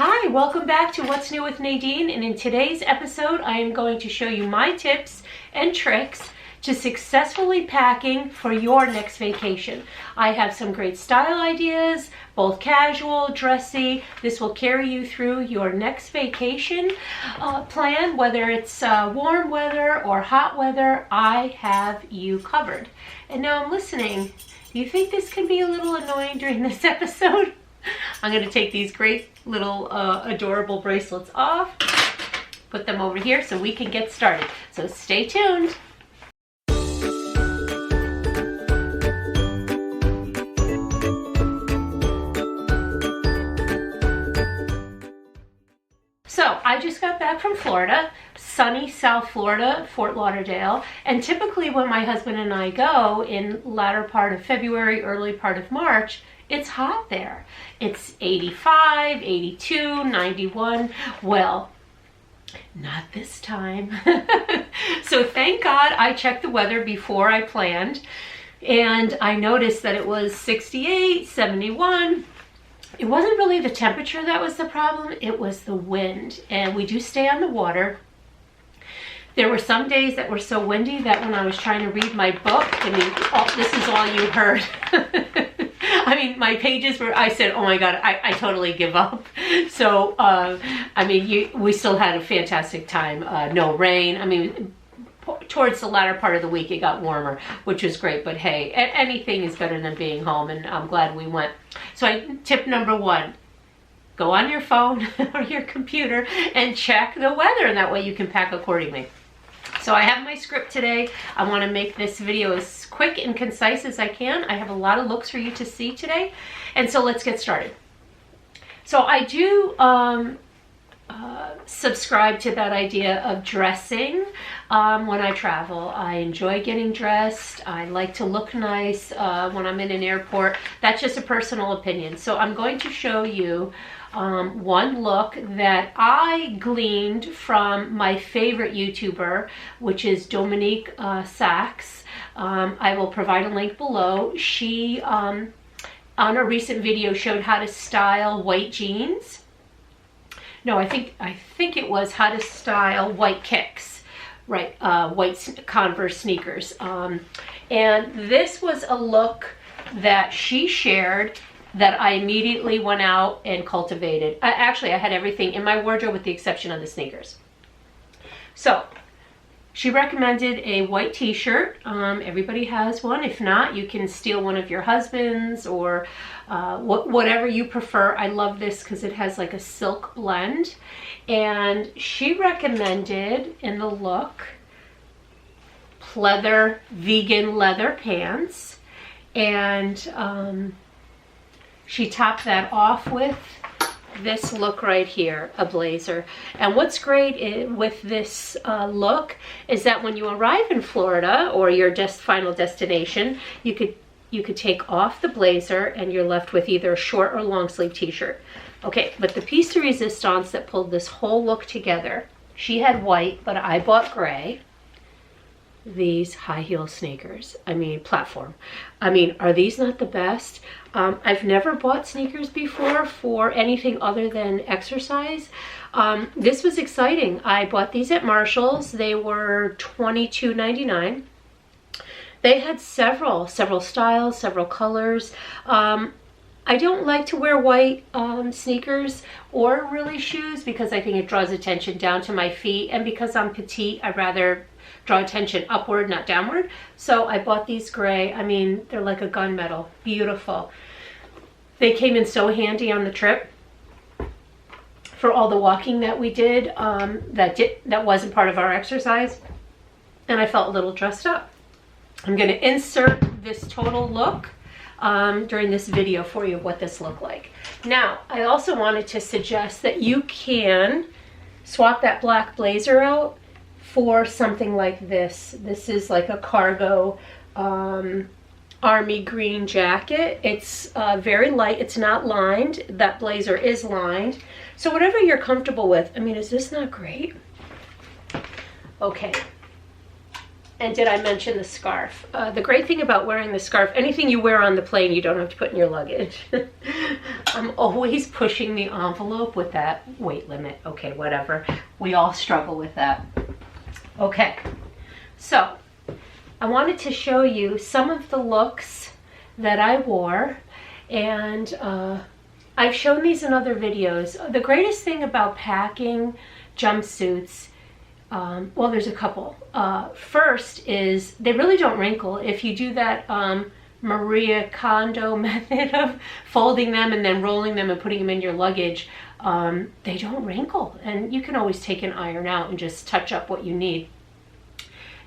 Hi, welcome back to What's New with Nadine, and in today's episode I am going to show you my tips and tricks to successfully packing for your next vacation. I have some great style ideas, both casual, dressy. This will carry you through your next vacation plan, whether it's warm weather or hot weather. I have you covered. And now I'm listening. Do you think this can be a little annoying during this episode? I'm going to take these great little adorable bracelets off, put them over here so we can get started. So stay tuned. So I just got back from Florida, sunny South Florida, Fort Lauderdale, and typically when my husband and I go in latter part of February, early part of March, it's hot there. It's 85, 82, 91. Well, not this time. So thank God I checked the weather before I planned, and I noticed that it was 68, 71. It wasn't really the temperature that was the problem, it was the wind. And we do stay on the water. There were some days that were so windy that when I was trying to read my book, I mean, this is all you heard. I mean, my pages were, I said, oh my God, I totally give up. So, I mean, we still had a fantastic time. No rain. I mean, towards the latter part of the week, it got warmer, which was great. But hey, anything is better than being home, and I'm glad we went. So tip number one, go on your phone or your computer and check the weather, and that way you can pack accordingly. So I have my script today. I want to make this video as quick and concise as I can. I have a lot of looks for you to see today. And so let's get started. So I do subscribe to that idea of dressing when I travel. I enjoy getting dressed. I like to look nice when I'm in an airport. That's just a personal opinion. So I'm going to show you one look that I gleaned from my favorite YouTuber, which is Dominique Saches. I will provide a link below. She, on a recent video, showed how to style white jeans. No, I think it was how to style white kicks, right? White Converse sneakers. And this was a look that she shared that I immediately went out and cultivated. Actually, I had everything in my wardrobe with the exception of the sneakers. So she recommended a white t-shirt. Everybody has one. If not, you can steal one of your husband's or whatever you prefer. I love this because it has like a silk blend. And she recommended in the look pleather, vegan leather pants. And she topped that off with this look right here, a blazer. And what's great with this look is that when you arrive in Florida or your final destination, you could take off the blazer and you're left with either a short or long sleeve t-shirt. Okay, but the piece de resistance that pulled this whole look together, she had white, but I bought gray. These high heel sneakers, I mean platform. I mean, are these not the best? I've never bought sneakers before for anything other than exercise. This was exciting. I bought these at Marshall's. They were $22.99. They had several styles, several colors. I don't like to wear white sneakers or really shoes because I think it draws attention down to my feet, and because I'm petite, I'd rather draw attention upward, not downward. So I bought these gray. I mean, they're like a gunmetal. Beautiful. They came in so handy on the trip for all the walking that we did that wasn't part of our exercise, and I felt a little dressed up. I'm going to insert this total look during this video for you of what this looked like. Now, I also wanted to suggest that you can swap that black blazer out for something like this. This is like a cargo army green jacket. It's very light. It's not lined. That blazer is lined. So whatever you're comfortable with. I mean, is this not great? Okay. And did I mention the scarf? The great thing about wearing the scarf, anything you wear on the plane, you don't have to put in your luggage. I'm always pushing the envelope with that weight limit. Okay, whatever. We all struggle with that. Okay, so I wanted to show you some of the looks that I wore, and I've shown these in other videos. The greatest thing about packing jumpsuits, well, there's a couple. First is they really don't wrinkle. If you do that Maria Kondo method of folding them and then rolling them and putting them in your luggage, they don't wrinkle, and you can always take an iron out and just touch up what you need.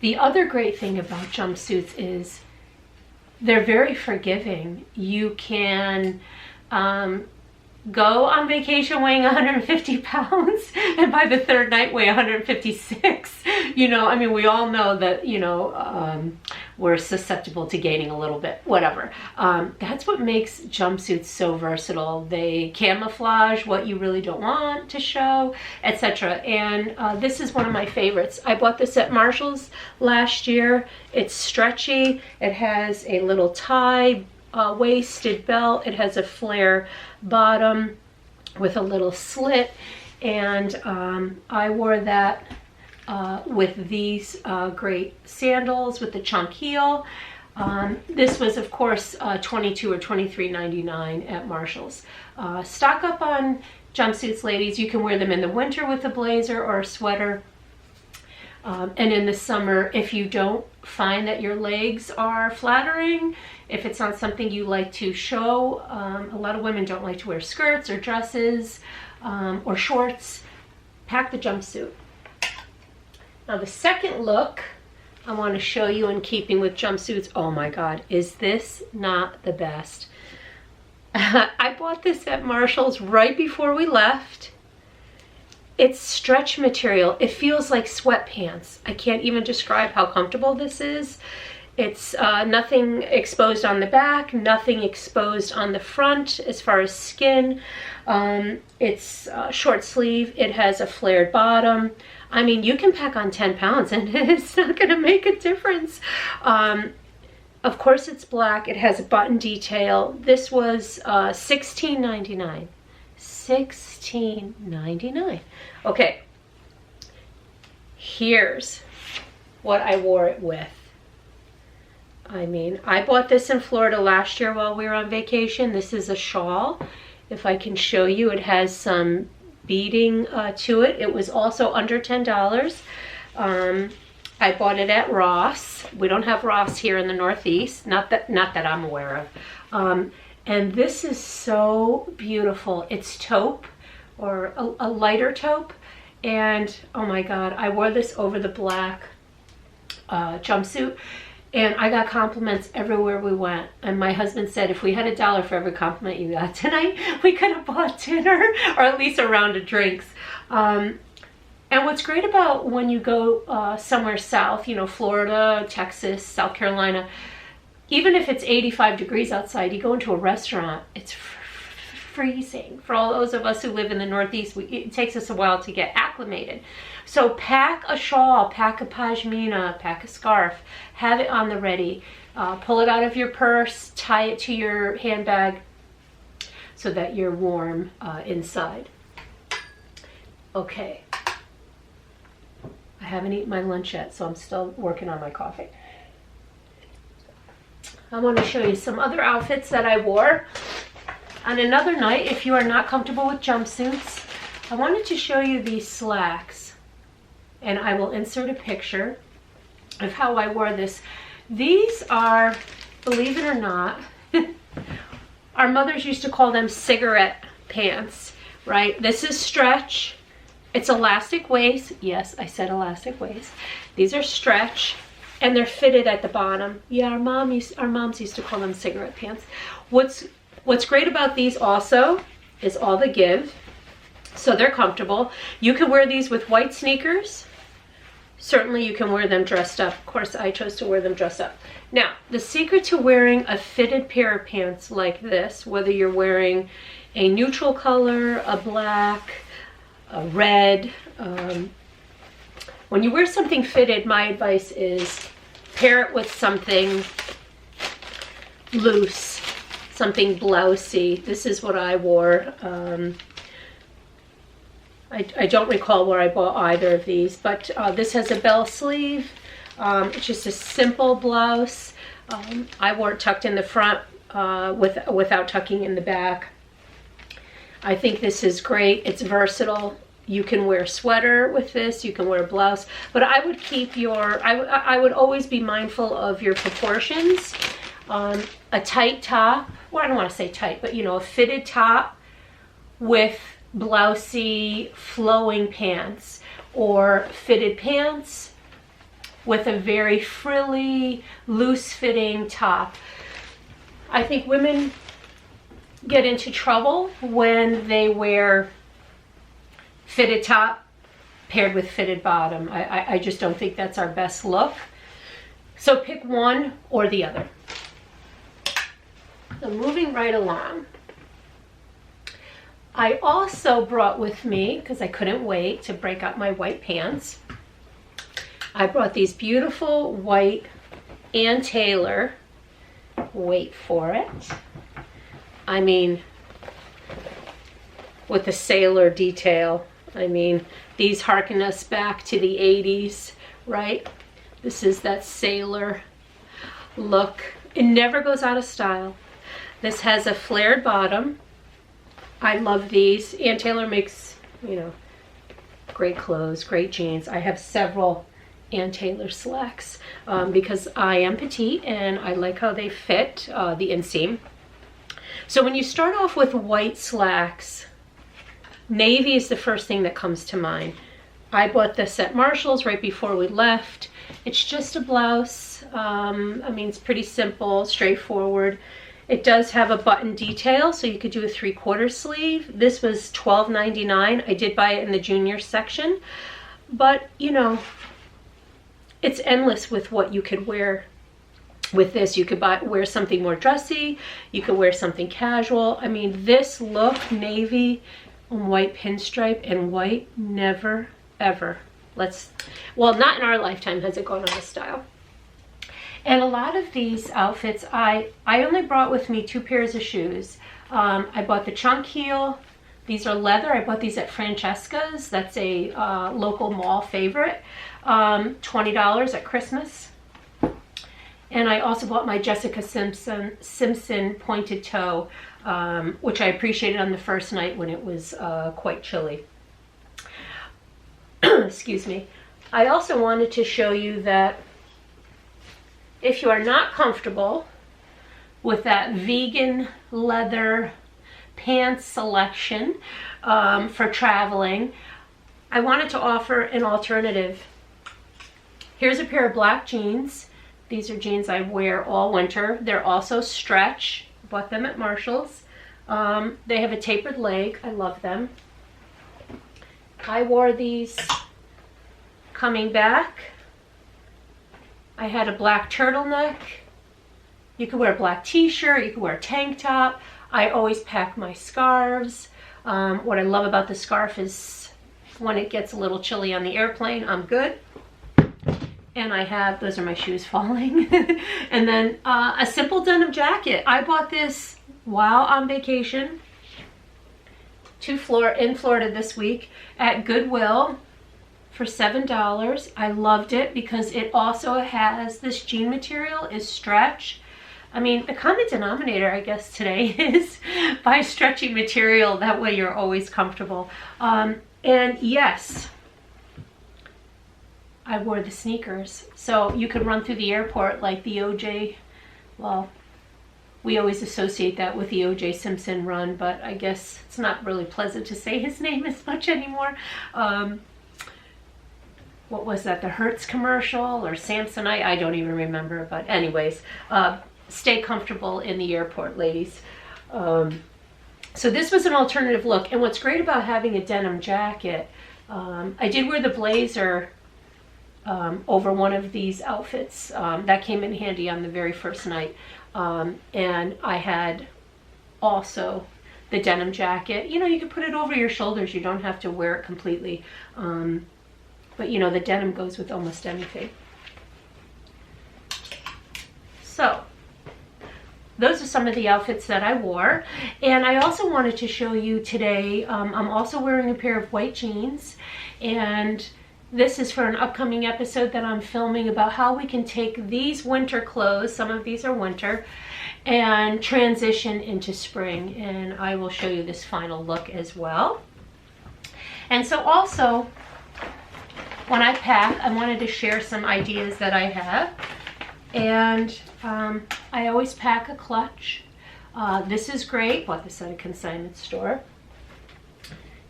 The other great thing about jumpsuits is they're very forgiving. You can go on vacation weighing 150 pounds and by the third night weigh 156. You know, I mean, we all know that, you know, we're susceptible to gaining a little bit, whatever. That's what makes jumpsuits so versatile. They camouflage what you really don't want to show, etc. And this is one of my favorites. I bought this at Marshall's last year. It's stretchy. It has a little tie waisted belt. It has a flare bottom with a little slit, and I wore that with these great sandals with the chunk heel. This was, of course, $22 or $23.99 at Marshall's. Stock up on jumpsuits, ladies. You can wear them in the winter with a blazer or a sweater. And in the summer, if you don't find that your legs are flattering, if it's not something you like to show, a lot of women don't like to wear skirts or dresses or shorts, pack the jumpsuit. Now the second look I want to show you in keeping with jumpsuits, oh my God, is this not the best? I bought this at Marshall's right before we left. It's stretch material. It feels like sweatpants. I can't even describe how comfortable this is. It's nothing exposed on the back, nothing exposed on the front as far as skin. It's short sleeve. It has a flared bottom. I mean, you can pack on 10 pounds and it's not going to make a difference. Of course, it's black. It has a button detail. This was $16.99. $16.99. Okay, here's what I wore it with. I mean, I bought this in Florida last year while we were on vacation. This is a shawl. If I can show you, it has some beading to it. It was also under $10. I bought it at Ross. We don't have Ross here in the Northeast, not that I'm aware of. And this is so beautiful. It's taupe, or a lighter taupe. And oh my God, I wore this over the black jumpsuit. And I got compliments everywhere we went. And my husband said, if we had $1 for every compliment you got tonight, we could have bought dinner or at least a round of drinks. And what's great about when you go somewhere south, you know, Florida, Texas, South Carolina, even if it's 85 degrees outside, you go into a restaurant, it's freezing. For all those of us who live in the Northeast, it takes us a while to get acclimated. So pack a shawl, pack a pashmina, pack a scarf, have it on the ready. Pull it out of your purse, tie it to your handbag so that you're warm inside. Okay. I haven't eaten my lunch yet, so I'm still working on my coffee. I want to show you some other outfits that I wore on another night. If you are not comfortable with jumpsuits, I wanted to show you these slacks, and I will insert a picture of how I wore this. These are, believe it or not, our mothers used to call them cigarette pants, right? This is stretch. It's elastic waist. Yes, I said elastic waist. These are stretch. And they're fitted at the bottom. Yeah, our moms used to call them cigarette pants. What's great about these also is all the give. So they're comfortable. You can wear these with white sneakers. Certainly you can wear them dressed up. Of course, I chose to wear them dressed up. Now, the secret to wearing a fitted pair of pants like this, whether you're wearing a neutral color, a black, a red, when you wear something fitted, my advice is pair it with something loose, something blousey. This is what I wore. I don't recall where I bought either of these, but this has a bell sleeve. It's just a simple blouse. I wore it tucked in the front without tucking in the back. I think this is great. It's versatile. You can wear a sweater with this. You can wear a blouse. But I would keep your, I would always be mindful of your proportions. A tight top, well, I don't want to say tight, but you know, a fitted top with blousey flowing pants, or fitted pants with a very frilly, loose-fitting top. I think women get into trouble when they wear fitted top paired with fitted bottom. I just don't think that's our best look. So pick one or the other. So moving right along. I also brought with me, because I couldn't wait to break out my white pants, I brought these beautiful white Ann Taylor, wait for it, I mean, with the sailor detail. I mean, these harken us back to the 80s, right? This is that sailor look. It never goes out of style. This has a flared bottom. I love these. Ann Taylor makes, you know, great clothes, great jeans. I have several Ann Taylor slacks because I am petite and I like how they fit the inseam. So when you start off with white slacks, navy is the first thing that comes to mind. I bought this at Marshall's right before we left. It's just a blouse. I mean, it's pretty simple, straightforward. It does have a button detail, so you could do a 3/4 sleeve. This was $12.99. I did buy it in the junior section. But, you know, it's endless with what you could wear with this. You could wear something more dressy. You could wear something casual. I mean, this look, navy, white pinstripe, and white, never, ever. Well, not in our lifetime has it gone out of style. And a lot of these outfits, I only brought with me 2 pairs of shoes. I bought the chunk heel. These are leather. I bought these at Francesca's. That's a local mall favorite. $20 at Christmas. And I also bought my Jessica Simpson pointed toe, which I appreciated on the first night when it was quite chilly. Excuse me. I also wanted to show you that if you are not comfortable with that vegan leather pants selection for traveling, I wanted to offer an alternative. Here's a pair of black jeans. These are jeans I wear all winter. They're also stretch. Bought them at Marshall's. They have a tapered leg. I love them. I wore these coming back. I had a black turtleneck. You could wear a black t-shirt. You could wear a tank top. I always pack my scarves. What I love about the scarf is when it gets a little chilly on the airplane, I'm good. And I have, those are my shoes falling. And then a simple denim jacket. I bought this while on vacation in Florida this week at Goodwill for $7. I loved it because it also has, this jean material is stretch. I mean, the common denominator, I guess, today is buy stretchy material. That way you're always comfortable. And yes, I wore the sneakers. So you could run through the airport like the OJ, well, we always associate that with the OJ Simpson run, but I guess it's not really pleasant to say his name as much anymore. What was that, the Hertz commercial or Samsonite? I don't even remember, but anyways, stay comfortable in the airport, ladies. So this was an alternative look, and what's great about having a denim jacket, I did wear the blazer over one of these outfits. That came in handy on the very first night. And I had also the denim jacket. You know, you can put it over your shoulders. You don't have to wear it completely. But you know, the denim goes with almost anything. So those are some of the outfits that I wore. And I also wanted to show you today, I'm also wearing a pair of white jeans, and this is for an upcoming episode that I'm filming about how we can take these winter clothes, some of these are winter, and transition into spring. And I will show you this final look as well. And so also, when I pack, I wanted to share some ideas that I have. And I always pack a clutch. This is great. Bought this at a consignment store.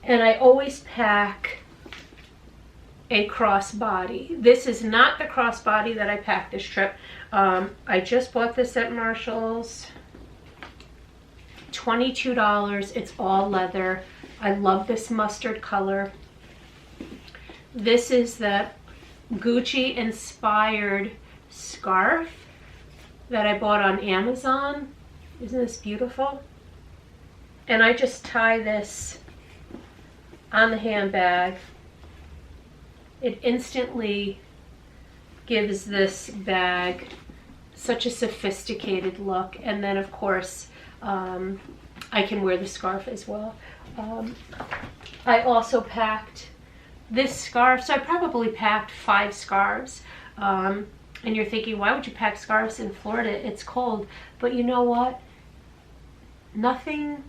And I always pack a crossbody. This is not the crossbody that I packed this trip. I just bought this at Marshall's. $22. It's all leather. I love this mustard color. This is that Gucci inspired scarf that I bought on Amazon. Isn't this beautiful? And I just tie this on the handbag. It instantly gives this bag such a sophisticated look. And then of course, I can wear the scarf as well. I also packed this scarf. So I probably packed 5 scarves. And you're thinking, why would you pack scarves in Florida? It's cold. But you know what? Nothing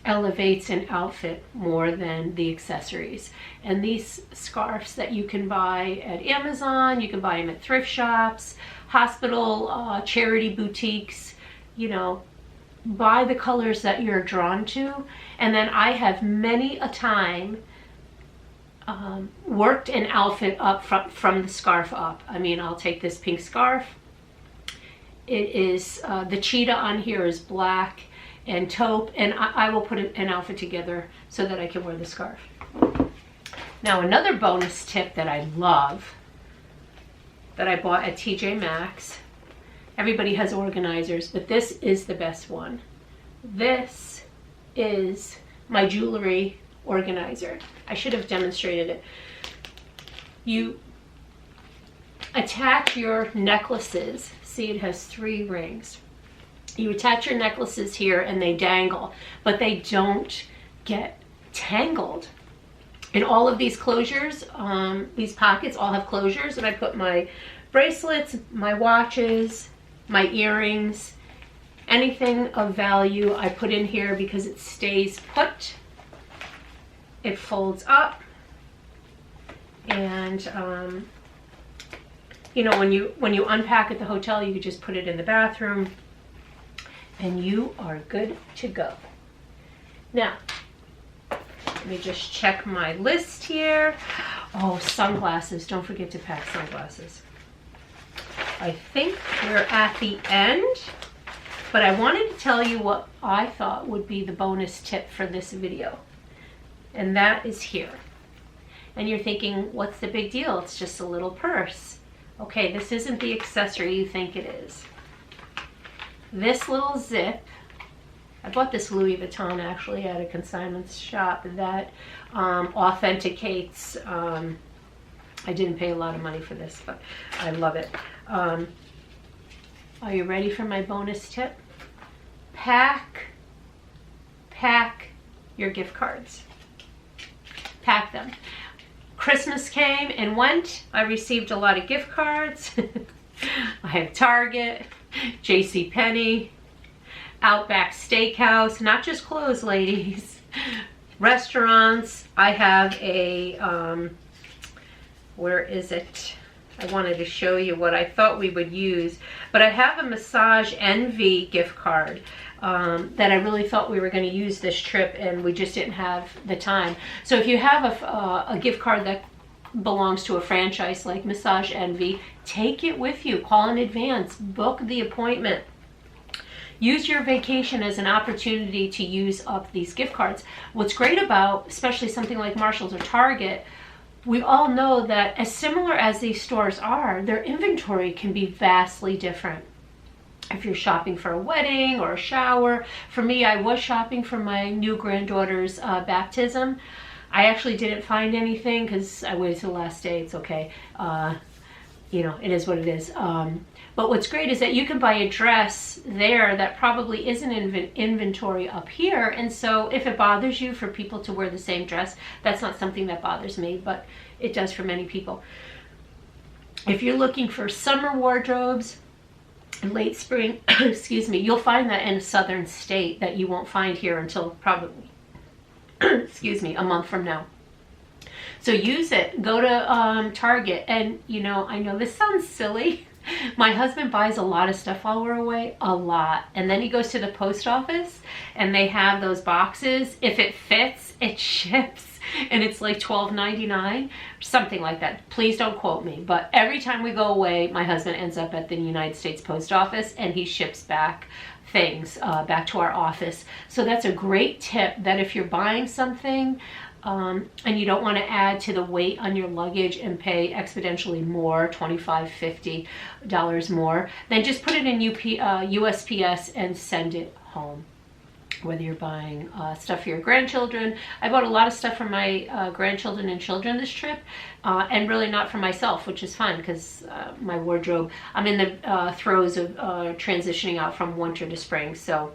elevates an outfit more than the accessories. And these scarves that you can buy at Amazon, you can buy them at thrift shops, hospital, charity boutiques, you know, buy the colors that you're drawn to. And then I have many a time worked an outfit up from the scarf up. I mean, I'll take this pink scarf. It is, the cheetah on here is black and taupe, and I will put an outfit together so that I can wear the scarf. Now, another bonus tip that I love, that I bought at TJ Maxx. Everybody has organizers, but this is the best one. This is my jewelry organizer. I should have demonstrated it. You attach your necklaces. See, it has 3 rings. You attach your necklaces here and they dangle, but they don't get tangled. And all of these closures, these pockets all have closures, and I put my bracelets, my watches, my earrings, anything of value I put in here because it stays put. It folds up, and you know, when you unpack at the hotel, you could just put it in the bathroom, and you are good to go. Now, let me just check my list here. Oh, sunglasses! Don't forget to pack sunglasses. I think we're at the end, but I wanted to tell you what I thought would be the bonus tip for this video. And that is here. And you're thinking, what's the big deal? It's just a little purse. Okay, this isn't the accessory you think it is. This little zip, I bought this Louis Vuitton actually at a consignment shop that authenticates, I didn't pay a lot of money for this, but I love it. Are you ready for my bonus tip? Pack your gift cards. Pack them. Christmas came and went. I received a lot of gift cards. I have Target, JCPenney, Outback Steakhouse, not just clothes, ladies. Restaurants. I have a, where is it? I wanted to show you what I thought we would use, but I have a Massage Envy gift card that I really thought we were going to use this trip, and we just didn't have the time. So if you have a gift card that belongs to a franchise like Massage Envy, take it with you. Call in advance. Book the appointment. Use your vacation as an opportunity to use up these gift cards. What's great about, especially something like Marshall's or Target, we all know that as similar as these stores are, their inventory can be vastly different. If you're shopping for a wedding or a shower, for me, I was shopping for my new granddaughter's baptism. I actually didn't find anything because I waited till the last day. It's okay. You know, it is what it is. But what's great is that you can buy a dress there that probably isn't in inventory up here. And so if it bothers you for people to wear the same dress, that's not something that bothers me, but it does for many people. If you're looking for summer wardrobes, late spring, excuse me, you'll find that in a southern state that you won't find here until probably, excuse me, a month from now. So use it. Go to Target. And, you know, I know this sounds silly. My husband buys a lot of stuff while we're away, a lot. And then he goes to the post office and they have those boxes. If it fits, it ships. And it's like $12.99, something like that. Please don't quote me. But every time we go away, my husband ends up at the United States Post Office and he ships back things back to our office. So that's a great tip, that if you're buying something and you don't want to add to the weight on your luggage and pay exponentially more, $25, $50 more, then just put it in USPS and send it home. Whether you're buying stuff for your grandchildren. I bought a lot of stuff for my grandchildren and children this trip, and really not for myself, which is fine because my wardrobe, I'm in the throes of transitioning out from winter to spring, so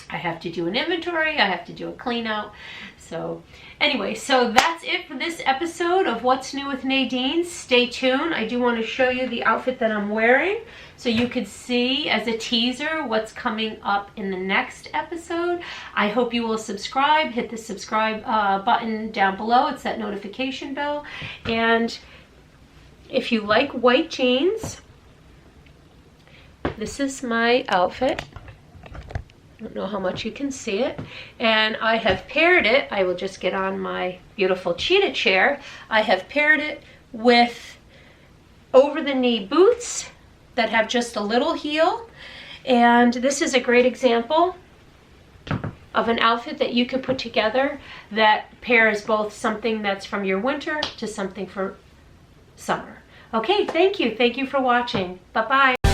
I have to do an inventory, I have to do a clean out. So anyway, so that's it for this episode of What's New with Nadine. Stay tuned. I do want to show you the outfit that I'm wearing so you could see as a teaser what's coming up in the next episode. I hope you will subscribe. Hit the subscribe button down below. It's that notification bell. And if you like white jeans, this is my outfit. I don't know how much you can see it. And I have paired it, I will just get on my beautiful cheetah chair. I have paired it with over-the-knee boots that have just a little heel. And this is a great example of an outfit that you could put together that pairs both something that's from your winter to something for summer. Okay, thank you. Thank you for watching. Bye-bye.